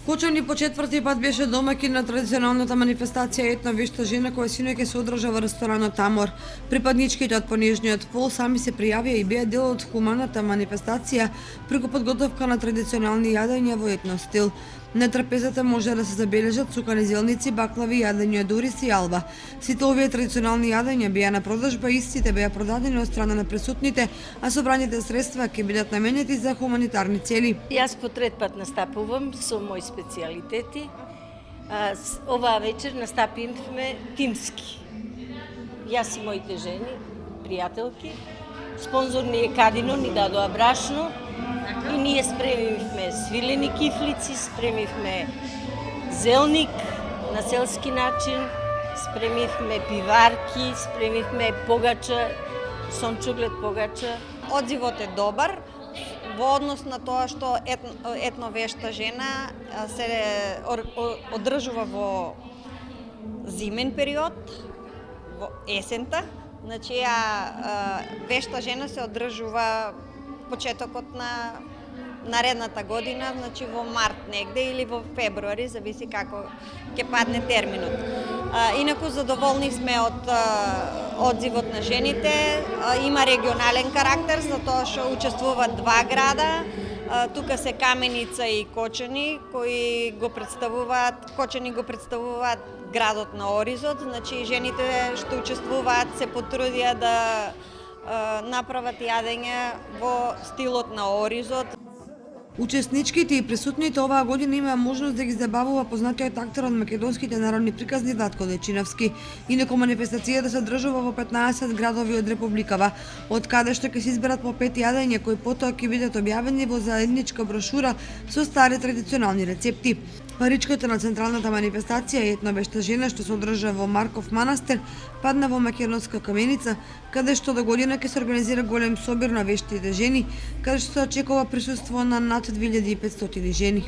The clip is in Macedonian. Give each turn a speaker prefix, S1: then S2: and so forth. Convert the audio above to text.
S1: Кочани по четврти пат беше домаќин на традиционалната манифестација Етно вешта жена која синоќ се одржа во ресторанот Тамор. Припадничките од понежниот пол сами се пријавија и беа дел од хуманата манифестација преку подготовка на традиционални јадења во етно стил. На трапезата може да се забележат сукани зелници, баклави, јадења од ориз и алба. Сите овие традиционални јадења беа на продажба, истите беа продадени од страна на присутните, а собраните средства ќе бидат наменети за хуманитарни цели.
S2: Јас по трет пат настапувам со мои специјалитети. Оваа вечер настапивме тимски. Јас и моите жени, пријателки. Спонзор ни е Кадино, ни дадоа брашно и ние спремивме свилени кифлици, спремивме зелник на селски начин, спремивме пиварки, спремивме погача, сончуглед погача.
S3: Одзивот е добар во однос на тоа што етно вешта жена се одржува во зимен период, во есента. Значи, вешта жена се одржува почетокот на наредната година, значи во март негде или во февруари, зависи како ќе падне терминот. Инаку задоволни сме од одзивот на жените. Има регионален карактер, затоа што учествуваат два града. Тука се Каменица и Кочани, кои го представуваат, Кочани го представуваат градот на Оризот, значи жените што учествуваат се потрудија да направат јадење во стилот на Оризот.
S1: Учесничките и присутните оваа година имаа можност да ги забавува познатиот актер од македонските народни приказни Владко Дечиновски. Инаку манифестацијата се одржува во 15 градови од Републикава, од каде што ќе се изберат по 5 јадења кои потоа ќе бидат објавени во заедничка брошура со стари традиционални рецепти. Паричката на централната манифестација Етно вешта жена што се одржа во Марков манастир падна во македонска Каменица, каде што до година ќе се организира голем собир на вештите жени, каде што се очекува присуство на над 2500 жени.